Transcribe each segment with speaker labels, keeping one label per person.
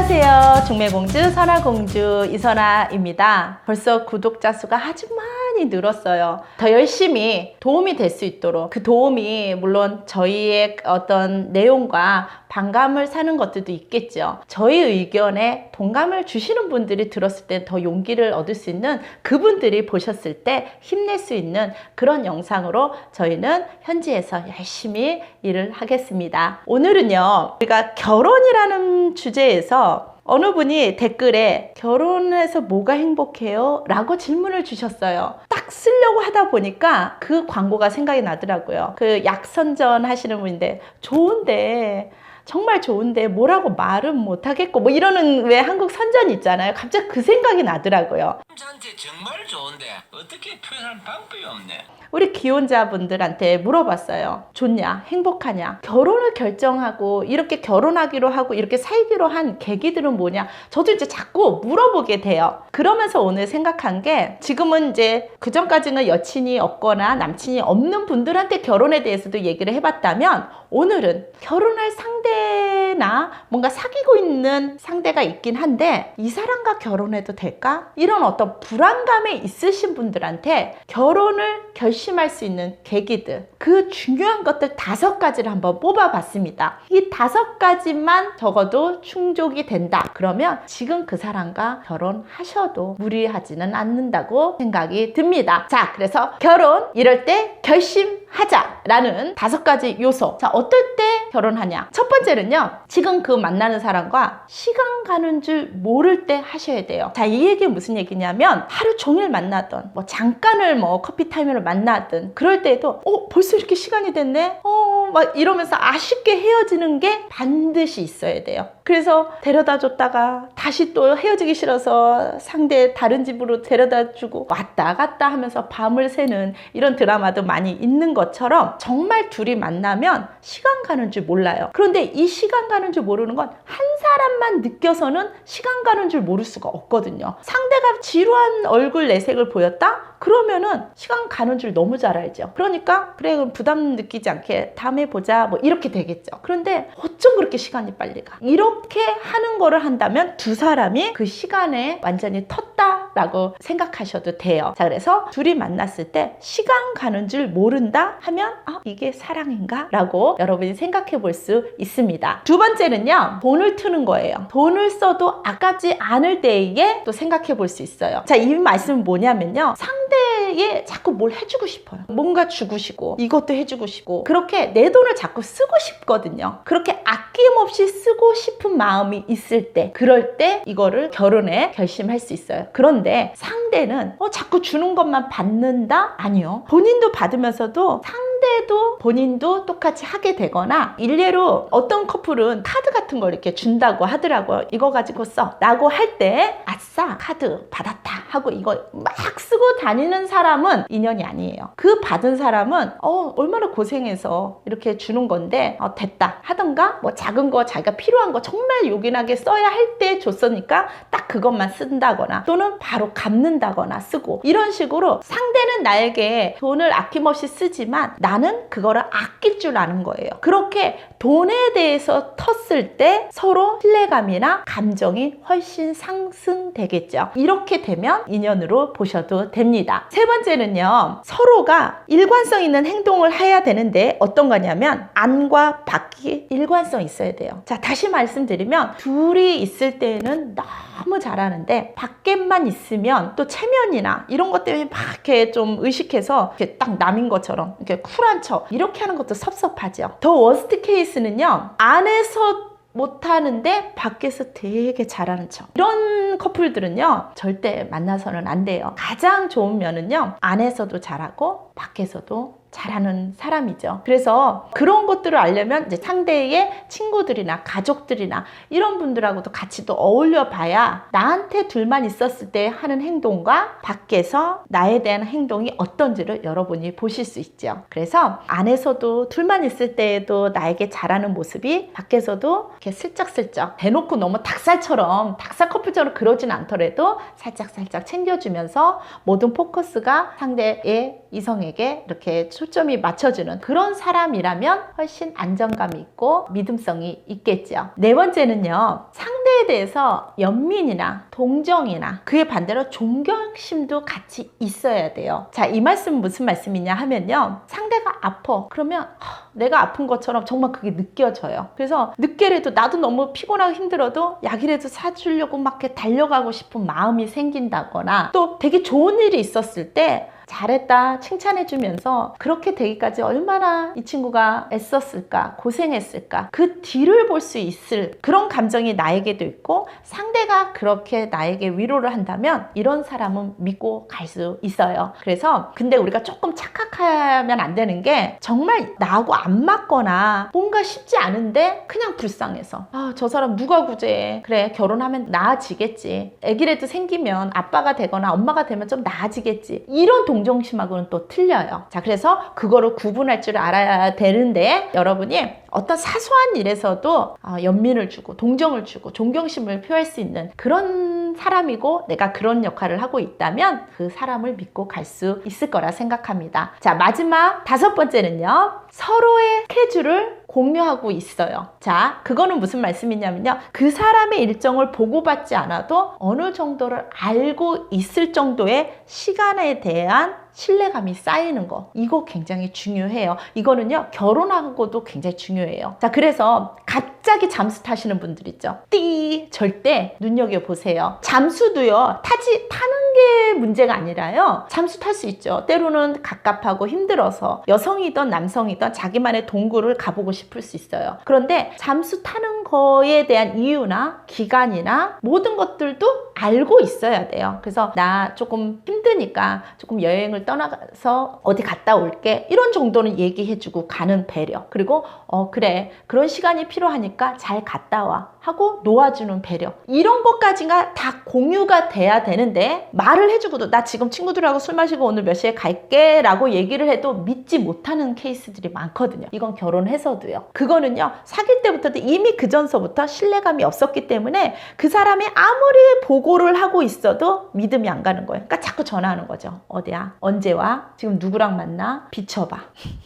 Speaker 1: 안녕하세요. 중매공주 선화공주 이선화입니다. 벌써 구독자 수가 아주 많이 늘었어요. 더 열심히 도움이 될 수 있도록, 그 도움이 물론 저희의 어떤 내용과 반감을 사는 것들도 있겠죠. 저희 의견에 동감을 주시는 분들이 들었을 때 더 용기를 얻을 수 있는, 그분들이 보셨을 때 힘낼 수 있는 그런 영상으로 저희는 현지에서 열심히 일을 하겠습니다. 오늘은요, 우리가 결혼이라는 주제에서 어느 분이 댓글에 결혼해서 뭐가 행복해요? 라고 질문을 주셨어요. 딱 쓰려고 하다 보니까 그 광고가 생각이 나더라고요. 그 약선전 하시는 분인데, 좋은데 정말 좋은데 뭐라고 말은 못하겠고 뭐 이러는, 왜 한국 선전 있잖아요. 갑자기 그 생각이 나더라고요.
Speaker 2: 저한테 정말 좋은데 어떻게 표현할 방법이 없네.
Speaker 1: 우리 기혼자분들한테 물어봤어요. 좋냐? 행복하냐? 결혼을 결정하고 이렇게 결혼하기로 하고 이렇게 살기로 한 계기들은 뭐냐? 저도 이제 자꾸 물어보게 돼요. 그러면서 오늘 생각한 게, 지금은 이제 그전까지는 여친이 없거나 남친이 없는 분들한테 결혼에 대해서도 얘기를 해봤다면, 오늘은 결혼할 상대나 뭔가 사귀고 있는 상대가 있긴 한데 이 사람과 결혼해도 될까? 이런 어떤 불안감에 있으신 분들한테 결혼을 결심할 수 있는 계기들, 그 중요한 것들 5가지를 한번 뽑아봤습니다. 이 5가지만 적어도 충족이 된다 그러면 지금 그 사람과 결혼하셔도 무리하지는 않는다고 생각이 듭니다. 자, 그래서 결혼 이럴 때 결심하자라는 5가지 요소. 자, 어떨 때 결혼하냐? 첫 번째는요, 지금 그 만나는 사람과 시간 가는 줄 모를 때 하셔야 돼요. 자, 이 얘기 무슨 얘기냐면, 하루 종일 만나던, 뭐 잠깐을 뭐 커피 타임으로 만나든 그럴 때에도 벌써 이렇게 시간이 됐네? 막 이러면서 아쉽게 헤어지는 게 반드시 있어야 돼요. 그래서 데려다 줬다가 다시 또 헤어지기 싫어서 상대 다른 집으로 데려다 주고 왔다 갔다 하면서 밤을 새는 이런 드라마도 많이 있는 것처럼, 정말 둘이 만나면 시간 가는 줄 몰라요. 그런데 이 시간 가는 줄 모르는 건 한 사람만 느껴서는 시간 가는 줄 모를 수가 없거든요. 상대가 지루한 얼굴 내색을 보였다? 그러면은 시간 가는 줄 너무 잘 알죠. 그러니까 그래, 그럼 부담 느끼지 않게 다음에 보자 뭐 이렇게 되겠죠. 그런데 어쩜 그렇게 시간이 빨리 가? 이렇게 하는 거를 한다면 두 사람이 그 시간에 완전히 텄다라고 생각하셔도 돼요. 자, 그래서 둘이 만났을 때 시간 가는 줄 모른다 하면 이게 사랑인가? 라고 여러분이 생각해 볼 수 있습니다. 두 번째는요, 돈을 트는 거예요. 돈을 써도 아깝지 않을 때에 또 생각해 볼 수 있어요. 자, 이 말씀은 뭐냐면요, 상대에 자꾸 뭘 해주고 싶어요. 뭔가 주고 싶고 이것도 해주고 싶고, 그렇게 내 돈을 자꾸 쓰고 싶거든요. 그렇게 아낌없이 쓰고 싶은 마음이 있을 때, 그럴 때 이거를 결혼에 결심할 수 있어요. 그런데 상대는 자꾸 주는 것만 받는다? 아니요. 본인도 받으면서도 상대도 본인도 똑같이 하게 되거나, 일례로 어떤 커플은 카드 같은 걸 이렇게 준다고 하더라고요. 이거 가지고 써 라고 할 때, 아싸 카드 받았다 하고 이거 막 쓰고 다니는 사람은 인연이 아니에요. 그 받은 사람은 얼마나 고생해서 이렇게 주는 건데 됐다 하던가, 뭐 작은 거 자기가 필요한 거 정말 요긴하게 써야 할 때 줬으니까 딱 그것만 쓴다거나, 또는 바로 갚는다거나 쓰고, 이런 식으로 상대는 나에게 돈을 아낌없이 쓰지만 나는 그거를 아낄 줄 아는 거예요. 그렇게 돈에 대해서 텄을 때 서로 신뢰감이나 감정이 훨씬 상승되겠죠. 이렇게 되면 인연으로 보셔도 됩니다. 세 번째는요, 서로가 일관성 있는 행동을 해야 되는데 어떤 거냐면, 안과 밖이 일관성 있어야 돼요. 자, 다시 말씀드리면, 둘이 있을 때는 너무 잘하는데 밖에만 있으면 또 체면이나 이런 것 때문에 막 이렇게 좀 의식해서 이렇게 딱 남인 것처럼 이렇게 쿨한 척 이렇게 하는 것도 섭섭하죠. 더 워스트 케이스는요, 안에서 못하는데 밖에서 되게 잘하는 척. 이런 커플들은요, 절대 만나서는 안 돼요. 가장 좋은 면은요, 안에서도 잘하고 밖에서도 잘하는 사람이죠. 그래서 그런 것들을 알려면 이제 상대의 친구들이나 가족들이나 이런 분들하고도 같이 또 어울려 봐야 나한테 둘만 있었을 때 하는 행동과 밖에서 나에 대한 행동이 어떤지를 여러분이 보실 수 있죠. 그래서 안에서도 둘만 있을 때에도 나에게 잘하는 모습이 밖에서도 이렇게 슬쩍슬쩍, 대놓고 너무 닭살 커플처럼 그러진 않더라도 살짝살짝 챙겨주면서 모든 포커스가 상대의 이성에게 이렇게 초점이 맞춰주는 그런 사람이라면 훨씬 안정감이 있고 믿음성이 있겠죠. 네 번째는요, 상대에 대해서 연민이나 동정이나 그에 반대로 존경심도 같이 있어야 돼요. 자, 이 말씀은 무슨 말씀이냐 하면요, 상대가 아파. 그러면 내가 아픈 것처럼 정말 그게 느껴져요. 그래서 늦게라도 나도 너무 피곤하고 힘들어도 약이라도 사주려고 막 이렇게 달려가고 싶은 마음이 생긴다거나, 또 되게 좋은 일이 있었을 때 잘했다 칭찬해주면서 그렇게 되기까지 얼마나 이 친구가 애썼을까, 고생했을까, 그 뒤를 볼 수 있을 그런 감정이 나에게도 있고, 상대가 그렇게 나에게 위로를 한다면 이런 사람은 믿고 갈 수 있어요. 그래서 근데 우리가 조금 착각하면 안 되는 게, 정말 나하고 안 맞거나 뭔가 쉽지 않은데 그냥 불쌍해서 저 사람 누가 구제해, 그래 결혼하면 나아지겠지, 애기라도 생기면 아빠가 되거나 엄마가 되면 좀 나아지겠지, 이런 동정심하고는 또 틀려요. 자, 그래서 그거를 구분할 줄 알아야 되는데, 여러분이 어떤 사소한 일에서도 연민을 주고 동정을 주고 존경심을 표할 수 있는 그런 사람이고, 내가 그런 역할을 하고 있다면 그 사람을 믿고 갈 수 있을 거라 생각합니다. 자, 마지막 다섯 번째는요, 서로의 스케줄을 공유하고 있어요. 자, 그거는 무슨 말씀이냐면요, 그 사람의 일정을 보고받지 않아도 어느 정도를 알고 있을 정도의 시간에 대한 신뢰감이 쌓이는 거, 이거 굉장히 중요해요. 이거는요, 결혼하고도 굉장히 중요해요. 자, 그래서 갑자기 잠수 타시는 분들 있죠. 절대 눈여겨보세요. 잠수도요, 타는 게 문제가 아니라요, 잠수 탈 수 있죠. 때로는 갑갑하고 힘들어서 여성이든 남성이든 자기만의 동굴을 가보고 싶을 수 있어요. 그런데 잠수 타는 거에 대한 이유나 기간이나 모든 것들도 알고 있어야 돼요. 그래서 나 조금 힘드니까 조금 여행을 떠나서 어디 갔다 올게, 이런 정도는 얘기해주고 가는 배려, 그리고 그래 그런 시간이 필요하니까 잘 갔다 와 하고 놓아주는 배려, 이런 것까지가 다 공유가 돼야 되는데, 말을 해주고도 나 지금 친구들하고 술 마시고 오늘 몇 시에 갈게 라고 얘기를 해도 믿지 못하는 케이스들이 많거든요. 이건 결혼해서도요. 그거는요, 사귈 때부터도 이미 그 전서부터 신뢰감이 없었기 때문에 그 사람이 아무리 보고를 하고 있어도 믿음이 안 가는 거예요. 그러니까 자꾸 전화하는 거죠. 어디야? 언제 와? 지금 누구랑 만나? 비춰봐.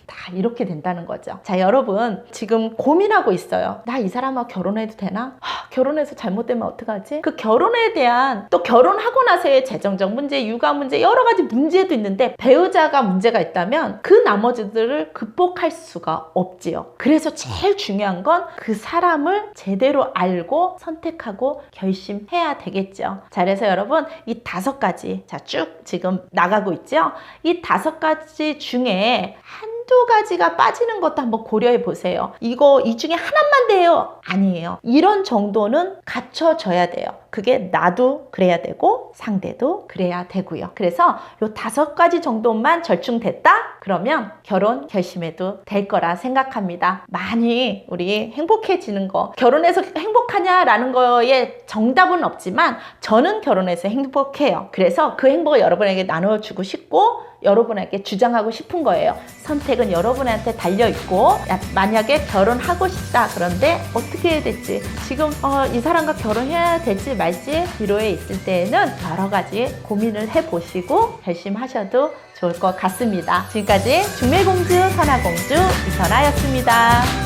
Speaker 1: 다 이렇게 된다는 거죠. 자, 여러분 지금 고민하고 있어요. 나 이 사람하고 결혼해도 되나? 결혼해서 잘못되면 어떡하지? 그 결혼에 대한, 또 결혼하고 나서의 재정적 문제, 육아 문제, 여러 가지 문제도 있는데, 배우자가 문제가 있다면 그 나머지들을 극복할 수가 없지요. 그래서 제일 중요한 건 그 사람을 제대로 알고 선택하고 결심해야 되겠죠. 자, 그래서 여러분 이 5가지, 자, 쭉 지금 나가고 있죠. 이 5가지 중에 한두 가지가 빠지는 것도 한번 고려해 보세요. 이거 이 중에 하나만 돼요? 아니에요. 이런 정도는 갖춰져야 돼요. 그게 나도 그래야 되고 상대도 그래야 되고요. 그래서 요 5가지 정도만 절충됐다? 그러면 결혼 결심해도 될 거라 생각합니다. 많이 우리 행복해지는 거, 결혼해서 행복하냐라는 거에 정답은 없지만 저는 결혼해서 행복해요. 그래서 그 행복을 여러분에게 나눠주고 싶고 여러분에게 주장하고 싶은 거예요. 선택은 여러분한테 달려있고, 만약에 결혼하고 싶다 그런데 어떻게 해야 될지, 지금 이 사람과 결혼해야 될지 말지 기로에 있을 때에는 여러 가지 고민을 해보시고 결심하셔도 좋을 것 같습니다. 지금까지 중매공주 선화공주 이선아였습니다.